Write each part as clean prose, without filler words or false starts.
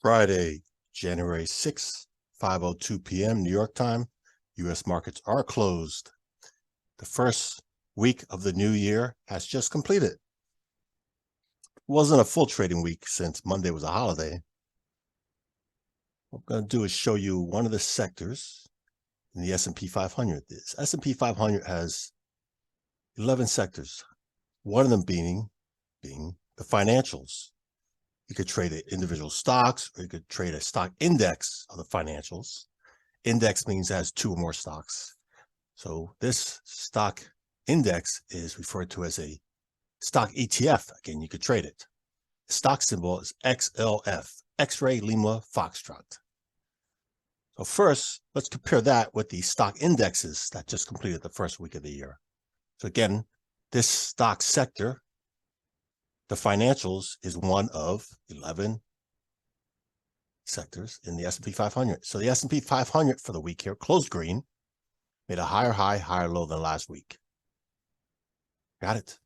Friday, January 6th, 5:02 p.m. New York time. U.S. markets are closed. The first week of the new year has just completed. It wasn't a full trading week since Monday was a holiday. What I'm going to do is show you one of the sectors in the S&P 500. This S&P 500 has 11 sectors, one of them being the financials. You could trade individual stocks, or you could trade a stock index of the financials. Index means it has two or more stocks. So this stock index is referred to as a stock ETF. Again, you could trade it. The stock symbol is XLF, X-ray Lima Foxtrot. So first, let's compare that with the stock indexes that just completed the first week of the year. So again, this stock sector, the financials, is one of 11 sectors in the S&P 500. So the S&P 500 for the week here closed green, made a higher high, higher low than last week. Got it.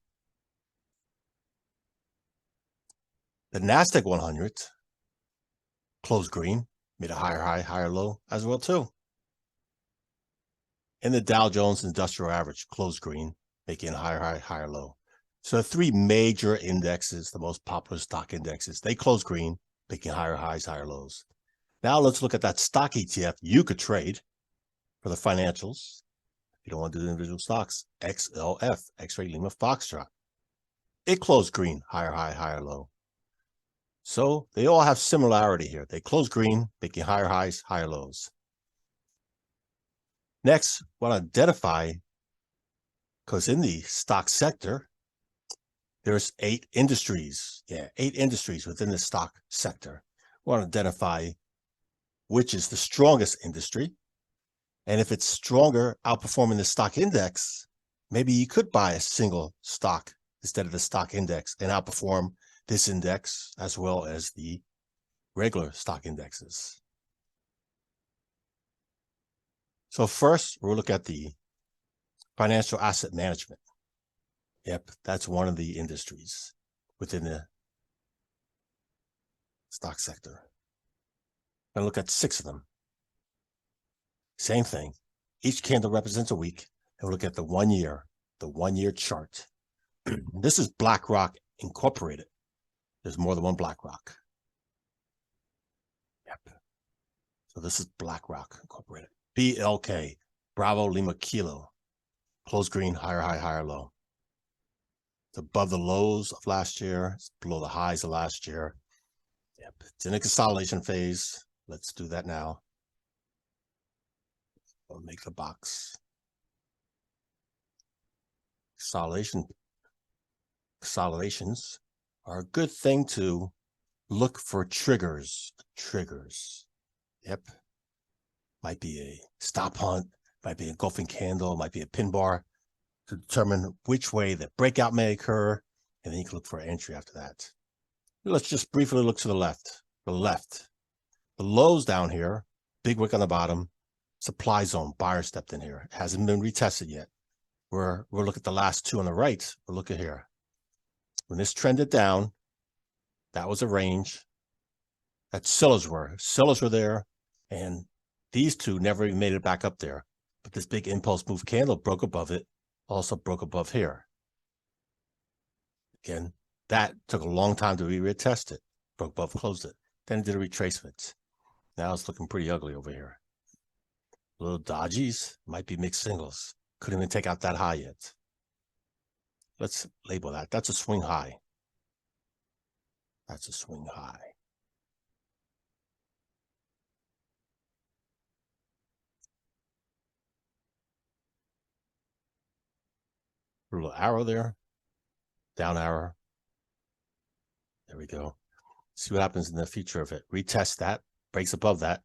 The NASDAQ 100 closed green, made a higher high, higher low as well too. And the Dow Jones Industrial Average closed green, making a higher high, higher low. So the three major indexes, the most popular stock indexes, they close green, making higher highs, higher lows. Now let's look at that stock ETF you could trade for the financials. You don't want to do the individual stocks. XLF, X-ray Lima Foxtrot. It closed green, higher high, higher low. So they all have similarity here. They close green, making higher highs, higher lows. Next, I want to identify, because in the stock sector, there's 8 industries. Yeah, 8 industries within the stock sector. We want to identify which is the strongest industry. And if it's stronger, outperforming the stock index, maybe you could buy a single stock instead of the stock index and outperform this index as well as the regular stock indexes. So first, we'll look at the financial asset management. Yep, that's one of the industries within the stock sector. I'm going to look at 6 of them. Same thing. Each candle represents a week. And we'll look at the 1 year chart. This is BlackRock Incorporated. There's more than one BlackRock. Yep. So this is BlackRock Incorporated. BLK, Bravo Lima Kilo. Close green, higher high, higher low. It's above the lows of last year. It's below the highs of last year. Yep. It's in a consolidation phase. Let's do that now. I'll make the box. Consolidations are a good thing to look for triggers. Yep. Might be a stop hunt, might be a engulfing candle, might be a pin bar to determine which way the breakout may occur, and then you can look for an entry after that. Let's just briefly look to the left. The lows down here, big wick on the bottom, supply zone, buyer stepped in here. It hasn't been retested yet. We'll look at the last 2 on the right. We'll look at here. When this trended down, that was a range. That sellers were there, and these 2 never even made it back up there. But this big impulse move candle broke above it, also broke above here. Again, that took a long time to be retested. Broke above, closed it. Then it did a retracement. Now it's looking pretty ugly over here. Little dodgies, might be mixed singles. Couldn't even take out that high yet. Let's label that. That's a swing high. That's a swing high. A little arrow there. Down arrow. There we go. See what happens in the future of it. Retest that. Breaks above that.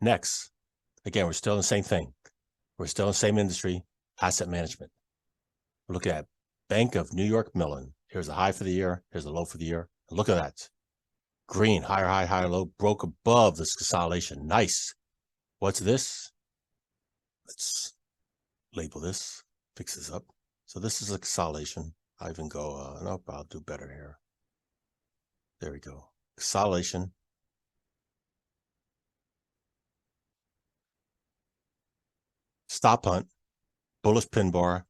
Next. Again, we're still in the same thing. We're still in the same industry. Asset management. We're looking at Bank of New York Mellon. Here's a high for the year. Here's a low for the year. And look at that. Green, higher high, higher low. Broke above this consolidation. Nice. What's this? Let's label this. Fix this up. So this is a consolidation. I even go, nope, I'll do better here. There we go. Consolidation. Stop hunt. Bullish pin bar.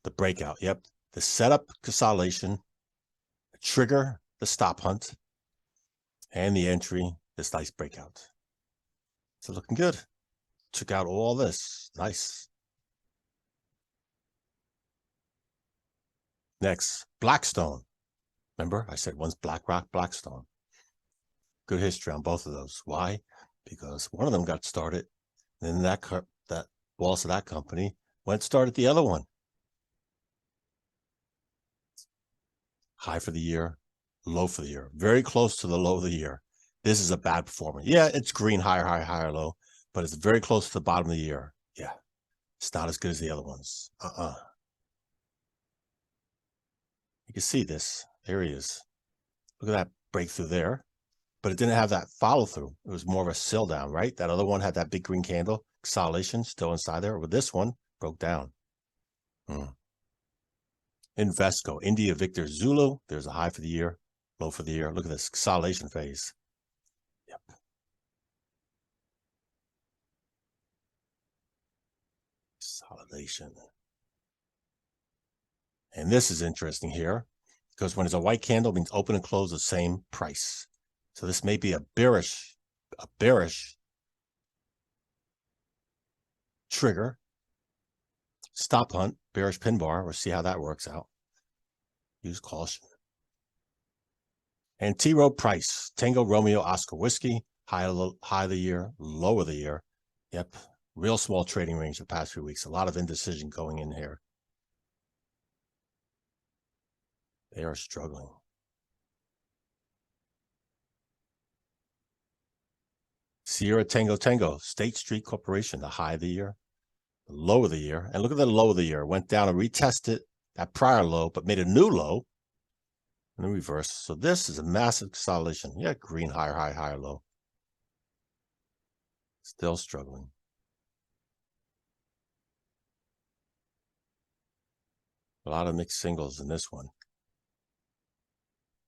The breakout. Yep. The setup consolidation. Trigger the stop hunt. And the entry. This nice breakout. So looking good. Took out all this. Nice. Next, Blackstone. Remember, I said one's BlackRock, Blackstone. Good history on both of those. Why? Because one of them got started, and then that boss of that company went and started the other one. High for the year, low for the year. Very close to the low of the year. This is a bad performer. Yeah, it's green, higher, higher, higher, low, but it's very close to the bottom of the year. Yeah, it's not as good as the other ones. You can see this. There he is. Look at that breakthrough there. But it didn't have that follow through. It was more of a sell down, right? That other one had that big green candle, consolidation still inside there. With this one, broke down. Invesco, India, Victor, Zulu. There's a high for the year, low for the year. Look at this consolidation phase. Yep. Consolidation. And this is interesting here because when it's a white candle, it means open and close the same price. So this may be a bearish trigger, stop hunt, bearish pin bar. We'll see how that works out. Use caution. And T row price, Tango Romeo Oscar Whiskey, high of the year, low of the year. Yep, real small trading range the past few weeks. A lot of indecision going in here. They are struggling. Sierra Tango, State Street Corporation, the high of the year, the low of the year. And look at the low of the year. Went down and retested that prior low, but made a new low in the reverse. So this is a massive consolidation. Yeah, green, higher, high, higher, low. Still struggling. A lot of mixed singles in this one.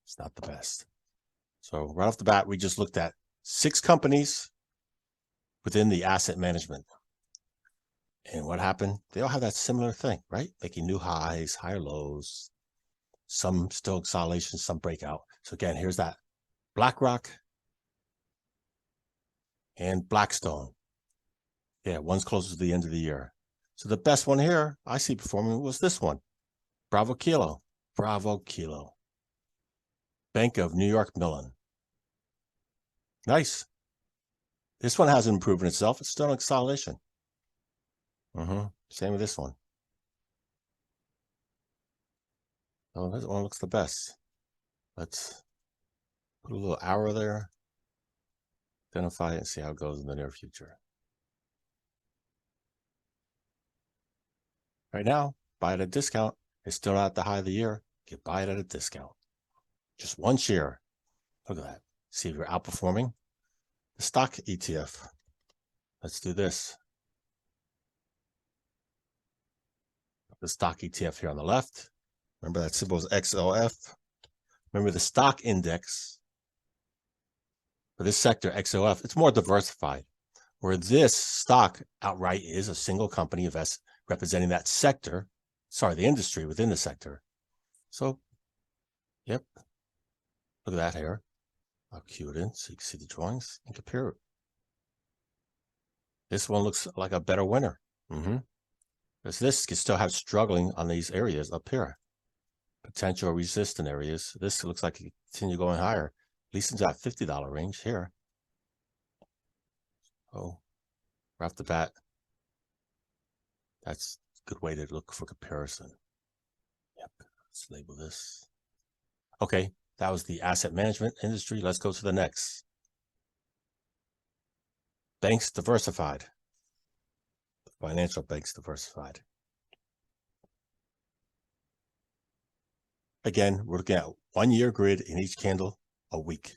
It's not the best. So right off the bat, we just looked at 6 companies within the asset management. And what happened? They all have that similar thing, right? Making new highs, higher lows, some still consolidation, some breakout. So again, here's that BlackRock and Blackstone. Yeah, one's closer to the end of the year. So the best one here I see performing was this one. Bravo Kilo. Bank of New York Mellon. Nice. This one hasn't proven itself. It's still in consolidation. Same with this one. Oh, this one looks the best. Let's put a little arrow there. Identify it and see how it goes in the near future. Right now, buy at a discount. It's still not at the high of the year. You buy it at a discount. Just one share. Look at that. See if you're outperforming the stock ETF. Let's do this. The stock ETF here on the left. Remember that symbol is XOF. Remember the stock index for this sector, XOF, it's more diversified. Where this stock outright is a single company representing that sector, the industry within the sector. So, yep. Look at that here. I'll cue it in so you can see the drawings and compare it. This one looks like a better winner. Because this can still have struggling on these areas up here. Potential resistant areas. This looks like it can continue going higher. At least into that $50 range here. Oh, right off the bat. That's a good way to look for comparison. Yep, let's label this. Okay, that was the asset management industry. Let's go to the next. Banks diversified. Financial banks diversified. Again, we're looking at 1 year grid in each candle a week.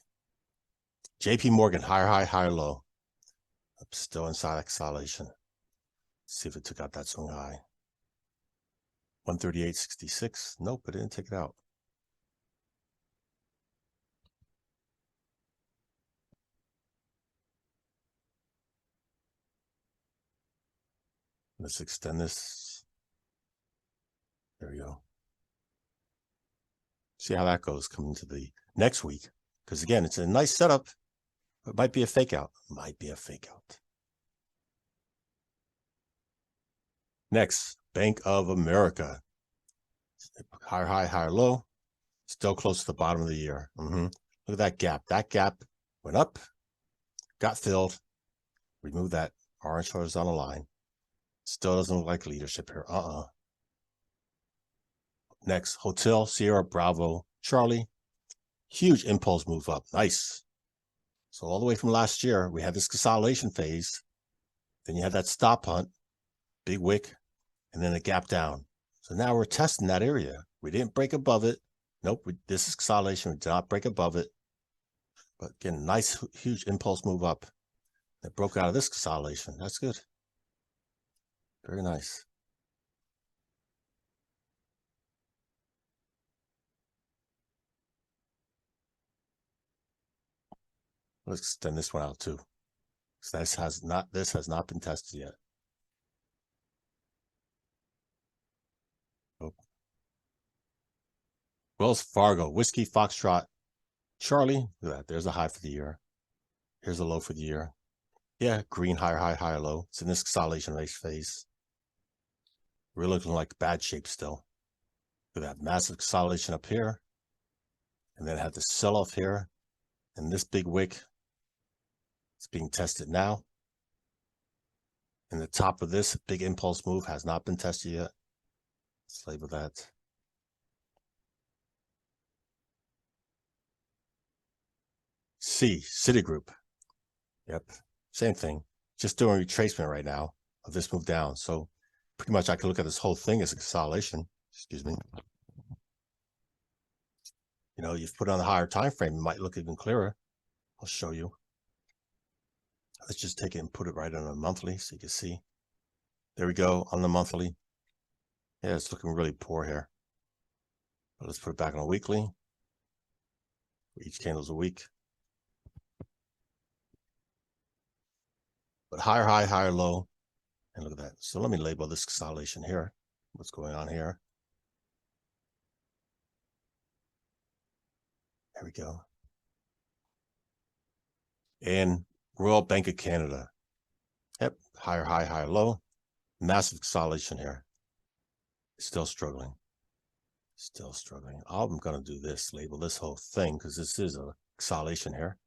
JP Morgan, higher high, higher low. Still inside consolidation. See if it took out that swing high. 138.66. Nope, it didn't take it out. Let's extend this. There we go. See how that goes coming to the next week. Because again, it's a nice setup. It might be a fake out. Might be a fake out. Next, Bank of America. Higher high, higher low. Still close to the bottom of the year. Look at that gap. That gap went up, got filled. Remove that orange horizontal line. Still doesn't look like leadership here. Next, Hotel Sierra Bravo Charlie. Huge impulse move up. Nice. So all the way from last year, we had this consolidation phase. Then you had that stop hunt, big wick, and then a gap down. So now we're testing that area. We didn't break above it. Nope, this is consolidation. We did not break above it. But again, nice, huge impulse move up. It broke out of this consolidation. That's good. Very nice. Let's extend this one out too. So this has not been tested yet. Oh. Wells Fargo, Whiskey Foxtrot, Charlie. Look at that. There's a high for the year. Here's a low for the year. Yeah, green, higher high, higher low. It's in this consolidation race phase. We're looking like bad shape still. Look at that massive consolidation up here. And then have the sell-off here. And this big wick. It's being tested now. And the top of this big impulse move has not been tested yet. Let's label that. C, Citigroup. Yep, same thing. Just doing retracement right now of this move down. So pretty much I can look at this whole thing as a consolidation. Excuse me. You know, you've put on the higher time frame, it might look even clearer. I'll show you. Let's just take it and put it right on a monthly so you can see. There we go on the monthly. Yeah, it's looking really poor here. But let's put it back on a weekly. Each candle's a week. But higher high, higher low. And look at that. So let me label this consolidation here. What's going on here? There we go. And Royal Bank of Canada. Yep, higher high, higher low. Massive consolidation here. Still struggling. Still struggling. I'm going to do this, label this whole thing, because this is a consolidation here.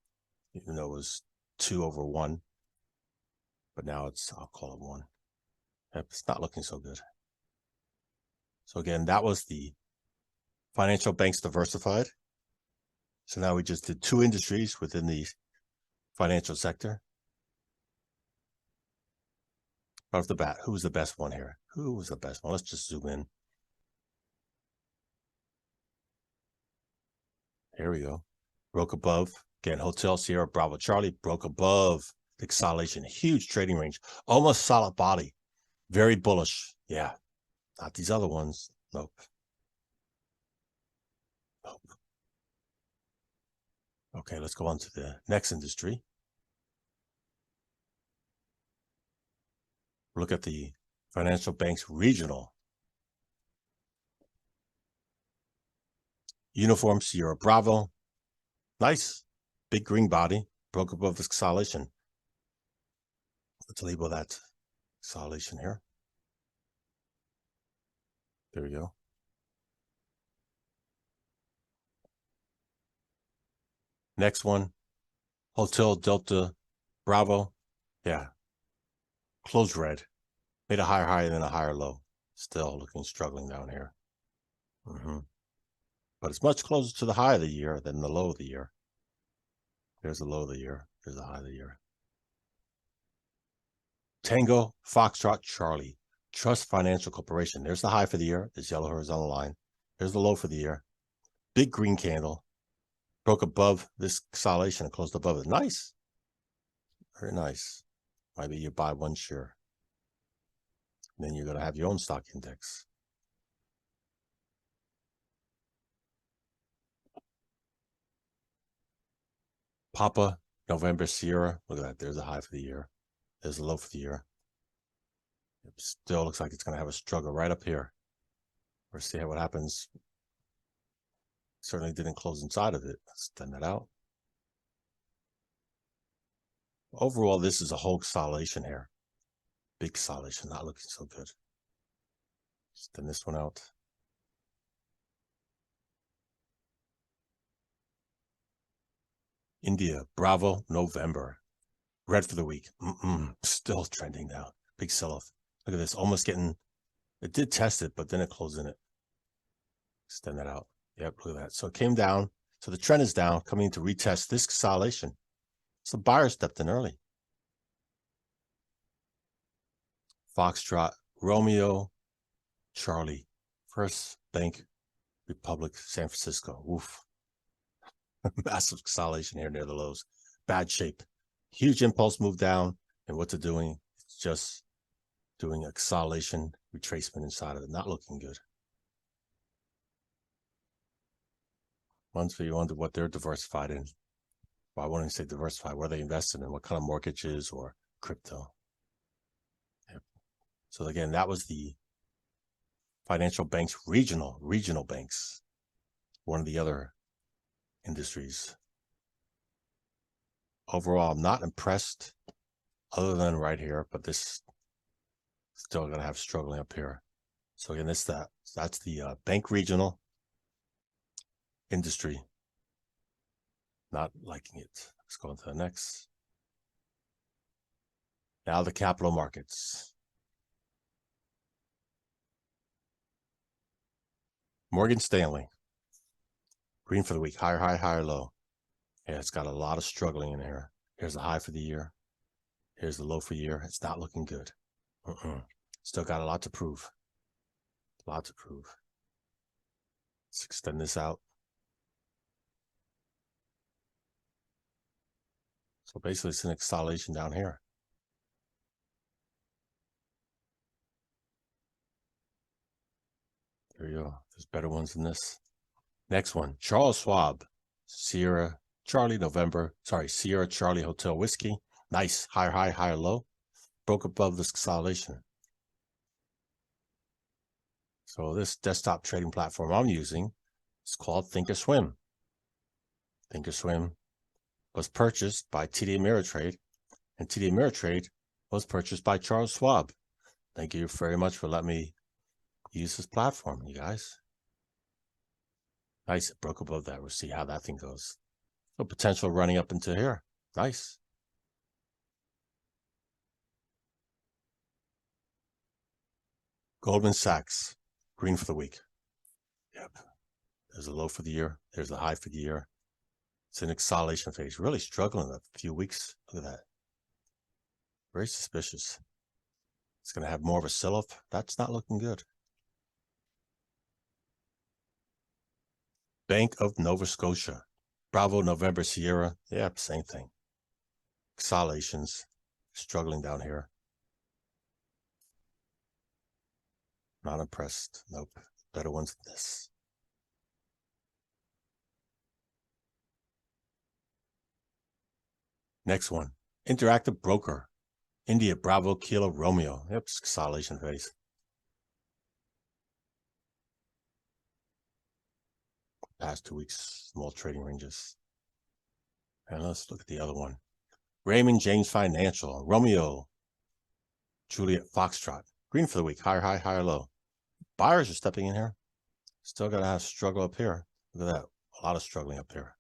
Even though it was 2 over 1. But now it's, I'll call it 1. Yep, it's not looking so good. So again, that was the financial banks diversified. So now we just did 2 industries within the financial sector. Right off the bat, who's the best one here? Who was the best one? Let's just zoom in. Here we go. Broke above. Again, Hotel Sierra Bravo Charlie broke above the consolidation. Huge trading range. Almost solid body. Very bullish. Yeah. Not these other ones. Nope. Nope. Okay, let's go on to the next industry. Look at the financial banks regional. Uniform Sierra Bravo. Nice. Big green body. Broke above this consolidation. Let's label that consolidation here. There we go. Next one. Hotel Delta Bravo. Yeah. Closed red. Made a higher high, then a higher low. Still looking struggling down here. But it's much closer to the high of the year than the low of the year. There's the low of the year. There's the high of the year. Tango Foxtrot Charlie. Trust Financial Corporation. There's the high for the year. This yellow horizontal line. There's the low for the year. Big green candle. Broke above this consolidation and closed above it. Nice. Very nice. Maybe you buy 1 share. And then you're going to have your own stock index. Papa November Sierra. Look at that. There's a high for the year. There's a low for the year. It still looks like it's going to have a struggle right up here. We'll see what happens. Certainly didn't close inside of it. Let's extend that out. Overall, this is a whole consolidation here. Big consolidation, not looking so good. Extend this one out. India, Bravo, November. Red for the week. Still trending down. Big sell-off. Look at this, almost getting, it did test it, but then it closed in it. Extend that out. Yep, look at that. So it came down. So the trend is down, coming to retest this consolidation. So buyer stepped in early. Foxtrot, Romeo, Charlie, First Bank, Republic, San Francisco. Oof. Massive consolidation here near the lows. Bad shape. Huge impulse move down. And what's it doing? It's just doing a consolidation retracement inside of it. Not looking good. Once you wonder what they're diversified in. Well, I wouldn't say diversified. What are they invested in? What kind of mortgages or crypto? Yep. So again, that was the financial banks, regional banks. One of the other industries. Overall, I'm not impressed other than right here, but this still going to have struggling up here. So again, that's the bank regional industry. Not liking it. Let's go on to the next. Now the capital markets. Morgan Stanley. Green for the week. Higher high, higher low. Yeah, it's got a lot of struggling in here. Here's the high for the year. Here's the low for the year. It's not looking good. Still got a lot to prove. A lot to prove. Let's extend this out. So basically, it's an acceleration down here. There you go. There's better ones than this. Next one, Charles Schwab, Sierra Charlie Sierra Charlie Hotel Whiskey. Nice, higher high, higher low. Broke above this consolidation. So this desktop trading platform I'm using is called Thinkorswim. Thinkorswim was purchased by TD Ameritrade, and TD Ameritrade was purchased by Charles Schwab. Thank you very much for letting me use this platform, you guys. Nice, it broke above that. We'll see how that thing goes. So potential running up into here. Nice. Goldman Sachs, green for the week. Yep. There's a low for the year. There's a high for the year. It's an acceleration phase. Really struggling a few weeks. Look at that. Very suspicious. It's going to have more of a sell-off. That's not looking good. Bank of Nova Scotia. Bravo, November, Sierra. Yep, same thing. Consolidations. Struggling down here. Not impressed. Nope. Better ones than this. Next one. Interactive Broker. India, Bravo, Kilo, Romeo. Yep, consolidation phase. Past 2 weeks, small trading ranges. And let's look at the other one. Raymond James Financial, Romeo, Juliet Foxtrot. Green for the week, higher high, higher low. Buyers are stepping in here. Still got to have struggle up here. Look at that. A lot of struggling up here.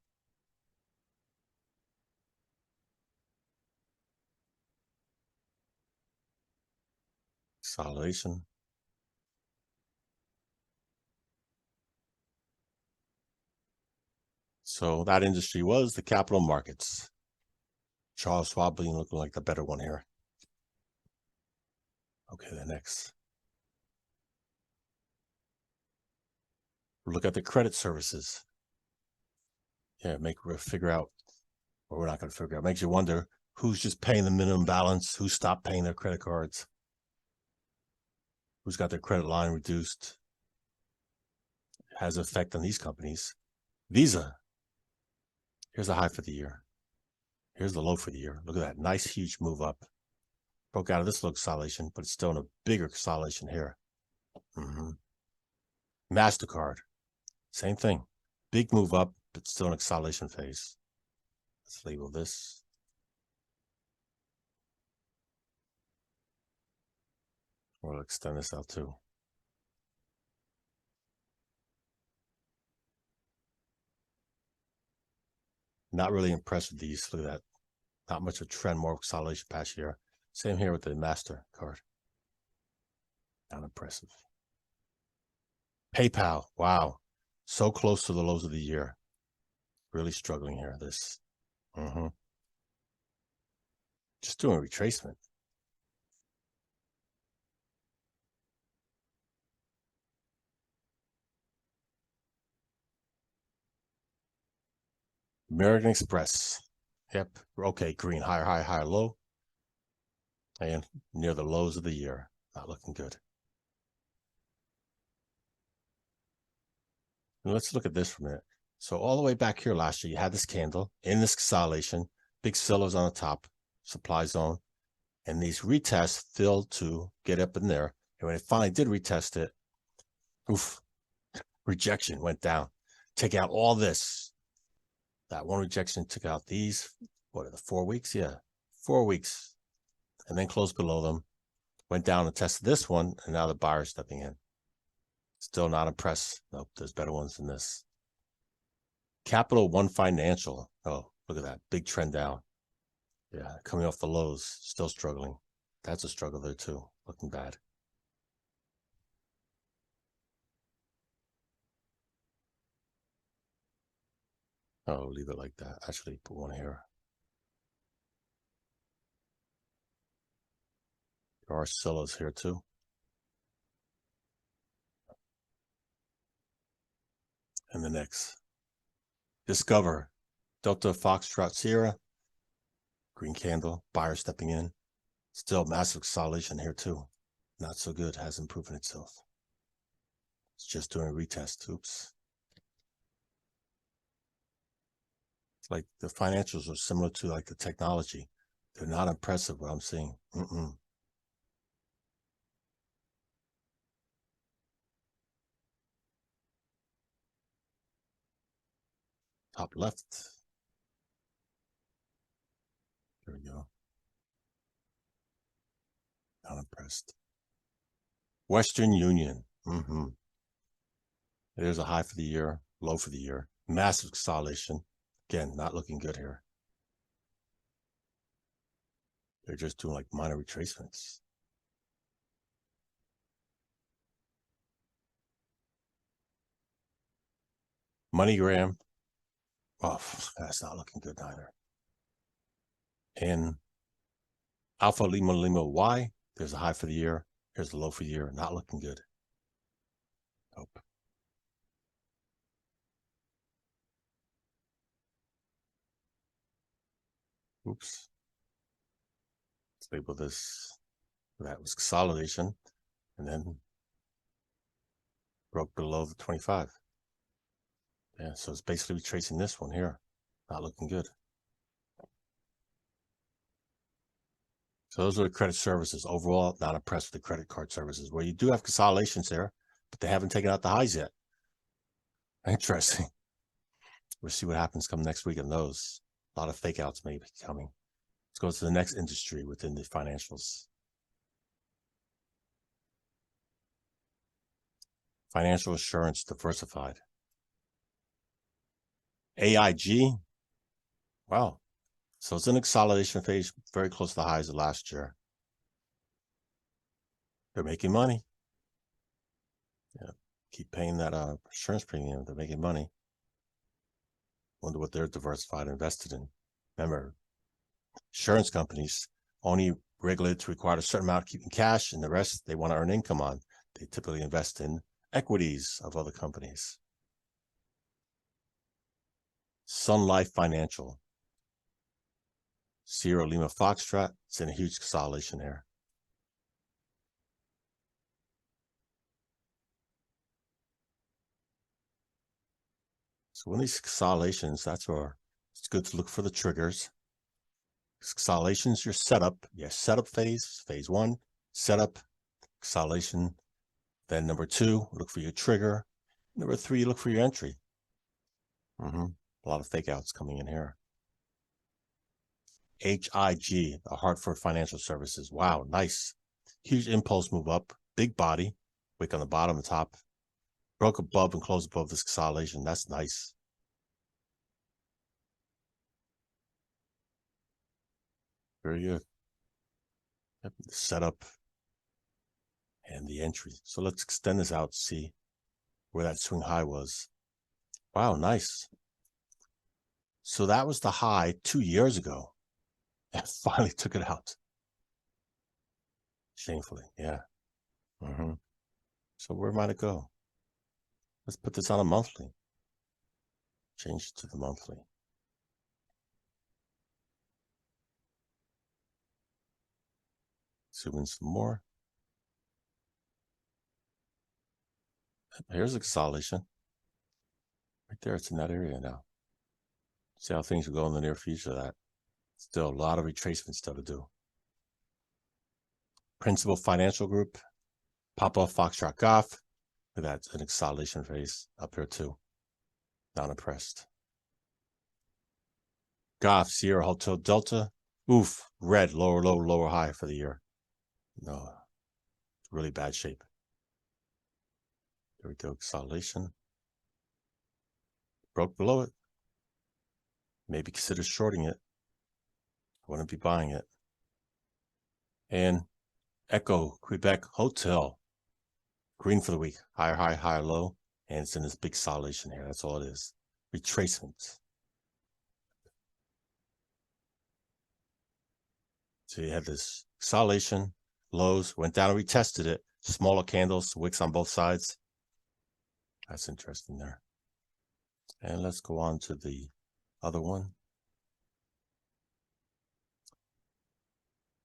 Consolidation. So that industry was the capital markets. Charles Schwab looking like the better one here. Okay, the next. Look at the credit services. Yeah, figure out, or we're not going to figure out. Makes you wonder who's just paying the minimum balance, who stopped paying their credit cards, who's got their credit line reduced. It has an effect on these companies. Visa. Here's the high for the year. Here's the low for the year. Look at that. Nice, huge move up. Broke out of this little consolidation, but it's still in a bigger consolidation here. MasterCard, same thing. Big move up, but still in a consolidation phase. Let's label this. We'll extend this out too. Not really impressed with these. Look at that. Not much of a trend, more consolidation past year. Same here with the MasterCard. Not impressive. PayPal, wow. So close to the lows of the year. Really struggling here, this. Just doing a retracement. American Express. Yep. Okay, green, higher, higher, higher, low. And near the lows of the year. Not looking good. And let's look at this for a minute. So all the way back here last year, you had this candle in this consolidation, big sellers on the top, supply zone, and these retests filled to get up in there. And when it finally did retest it, oof, rejection went down. Take out all this. That one rejection took out these, what are the 4 weeks? Yeah, 4 weeks. And then closed below them, went down and tested this one, and now the buyer's stepping in. Still not impressed. Nope, there's better ones than this. Capital One Financial. Oh, look at that. Big trend down. Yeah, coming off the lows, still struggling. That's a struggle there too. Looking bad. Oh, leave it like that. Actually, put one here. There are sellers here too. And the next. Discover. Delta Foxtrot Sierra. Green candle. Buyer stepping in. Still massive consolidation here too. Not so good. Hasn't proven itself. It's just doing a retest. Oops. It's like the financials are similar to like the technology. They're not impressive what I'm seeing. Top left. There we go. Not impressed. Western Union. There's a high for the year, low for the year. Massive consolidation. Again, not looking good here. They're just doing like minor retracements. MoneyGram. Oh, that's not looking good either. And Alpha Lima Lima Y. There's a high for the year. Here's the low for the year. Not looking good. Nope. Oops. Let's label this. That was consolidation. And then broke below the 25. Yeah, so it's basically retracing this one here. Not looking good. So those are the credit services. Overall, not impressed with the credit card services, where you do have consolidations there, but they haven't taken out the highs yet. Interesting. We'll see what happens come next week in those. A lot of fake outs may be coming. Let's go to the next industry within the financials. Financial assurance diversified. AIG. Wow. So it's in a consolidation phase, very close to the highs of last year. They're making money. Yeah, keep paying that insurance premium. They're making money. Wonder what they're diversified invested in. Remember, insurance companies only regulated to require a certain amount of keeping cash, and the rest they want to earn income on. They typically invest in equities of other companies. Sun Life Financial. Sierra Lima Foxtrot. It's in a huge consolidation here. So when these consolidations, that's where it's good to look for the triggers. Consolidation's your setup. Your setup phase, phase one, setup, consolidation. Then number two, look for your trigger. Number three, look for your entry. A lot of fake outs coming in here. HIG, the Hartford Financial Services. Wow, nice. Huge impulse move up. Big body. Wick on the bottom and top. Broke above and closed above this consolidation. That's nice. Very good. Yep, the setup and the entry. So let's extend this out to see where that swing high was. Wow, nice. So that was the high 2 years ago. And finally took it out. Shamefully, yeah. So where might it go? Let's put this on a monthly. Change it to the monthly. Zoom in some more. Here's a consolidation. Right there, it's in that area now. See how things will go in the near future of that. Still a lot of retracement still to do. Principal Financial Group, Papa Foxtrot Golf. Look at that, an consolidation phase up here too. Not impressed. Golf, Sierra Hotel Delta. Oof, red, lower low, lower high for the year. No, really bad shape. There we go, consolidation. Broke below it. Maybe consider shorting it. I wouldn't be buying it. And Echo Quebec Hotel. Green for the week. Higher high, higher low. And it's in this big consolidation here. That's all it is. Retracement. So you had this consolidation, lows, went down and retested it. Smaller candles, wicks on both sides. That's interesting there. And let's go on to the other one.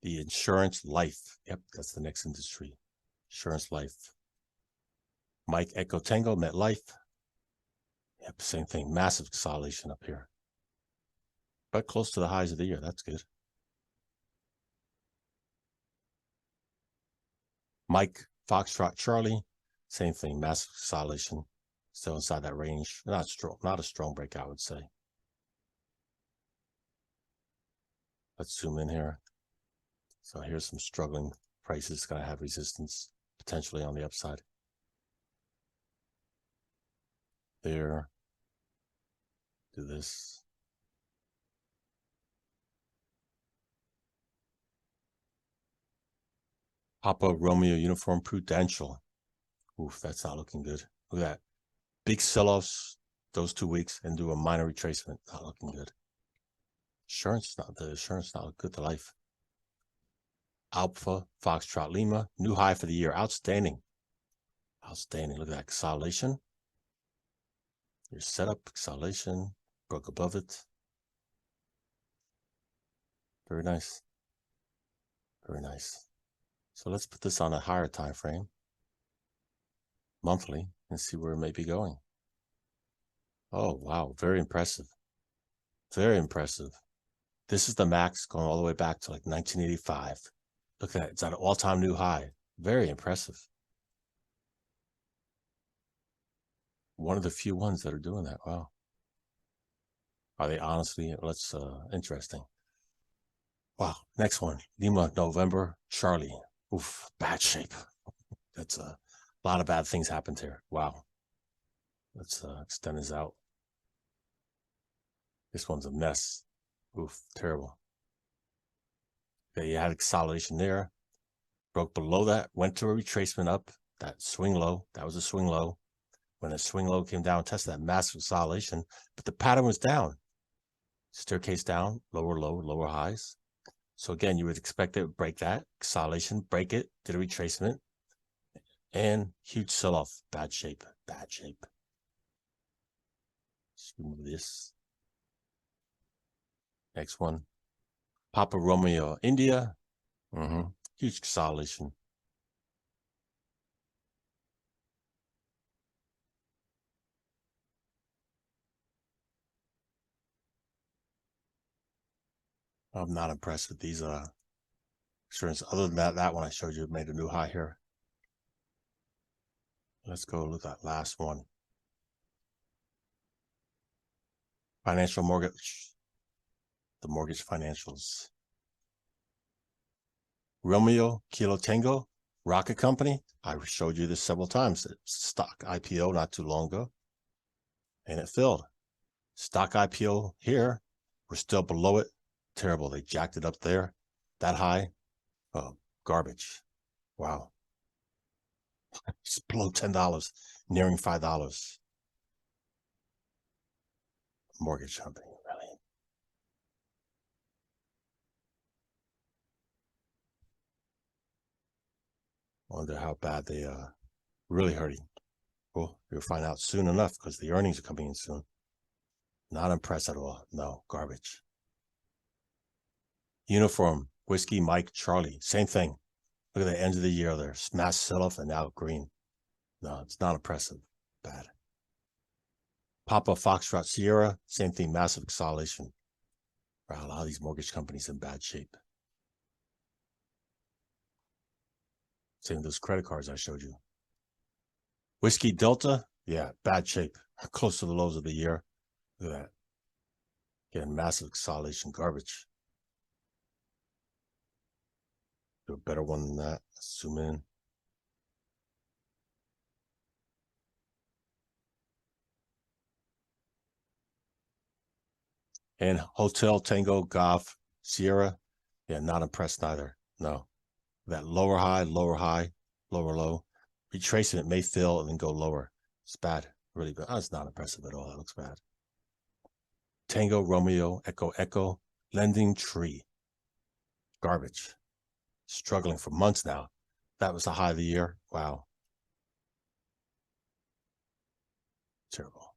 The insurance life. Yep, that's the next industry. Insurance life. Mike Echo Tango, MetLife. Yep, same thing. Massive consolidation up here. But close to the highs of the year. That's good. Mike Foxtrot Charlie. Same thing. Massive consolidation. Still inside that range. Not strong. Not a strong break, I would say. Let's zoom in here. So here's some struggling prices. Going to have resistance potentially on the upside. There. Do this. Papa Romeo Uniform Prudential. Oof, that's not looking good. Look at that. Big sell-offs those 2 weeks and do a minor retracement. Not looking good. The insurance not good to life. Alpha Foxtrot Lima. New high for the year. Outstanding. Outstanding. Look at that consolidation. Your setup, consolidation. Broke above it. Very nice. Very nice. So let's put this on a higher time frame, monthly, and see where it may be going. Oh, wow. Very impressive. Very impressive. This is the max going all the way back to like 1985. Look at that. It's at an all-time new high. Very impressive. One of the few ones that are doing that. Wow. Are they honestly? Let's, interesting. Wow. Next one. Lima, November, Charlie. Oof, bad shape. That's a lot of bad things happened here. Wow. Let's extend this out. This one's a mess. Oof, terrible. Okay, you had a consolidation there. Broke below that, went to a retracement up. That swing low, that was a swing low. When the swing low came down, tested that massive consolidation, but the pattern was down. Staircase down, lower low, lower highs. So again, you would expect it to break that consolidation, break it, did a retracement, and huge sell-off. Bad shape, bad shape. Let's remove this. Next one. Papa Romeo, India. Huge consolidation. I'm not impressed with these insurance. Other than that one I showed you made a new high here. Let's go look at that last one. Financial mortgage. The mortgage financials. Romeo Kilo Tango Rocket Company. I showed you this several times. Stock IPO not too long ago. And it filled. Stock IPO here. We're still below it. Terrible. They jacked it up there. That high. Oh, garbage. Wow. It's below $10, nearing $5. Mortgage company, really. Wonder how bad they really hurting. Well, you'll find out soon enough because the earnings are coming in soon. Not impressed at all. No, garbage. Uniform, Whiskey, Mike, Charlie, same thing. Look at the end of the year there. Smash sell-off and now green. No, it's not impressive. Bad. Papa, Foxtrot, Sierra, same thing, massive consolidation. Wow, a lot of these mortgage companies in bad shape. Same with those credit cards I showed you. Whiskey Delta, yeah, bad shape. Close to the lows of the year. Look at that. Again, massive consolidation, garbage. Do a better one than that. Let's zoom in. And Hotel Tango Golf Sierra, yeah, not impressed neither. No, that lower high, lower low. Retracing it may fill and then go lower. It's bad, really bad. Oh, it's not impressive at all. That looks bad. Tango Romeo Echo Lending Tree, garbage. Struggling for months now. That was the high of the year. Wow. Terrible.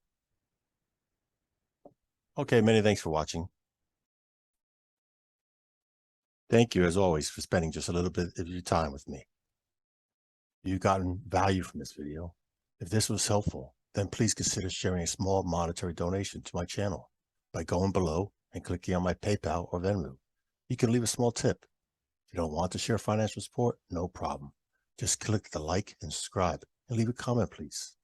Okay, many thanks for watching. Thank you, as always, for spending just a little bit of your time with me. If you've gotten value from this video, if this was helpful, then please consider sharing a small monetary donation to my channel by going below and clicking on my PayPal or Venmo. You can leave a small tip. If you don't want to share financial support, no problem. Just click the like and subscribe and leave a comment, please.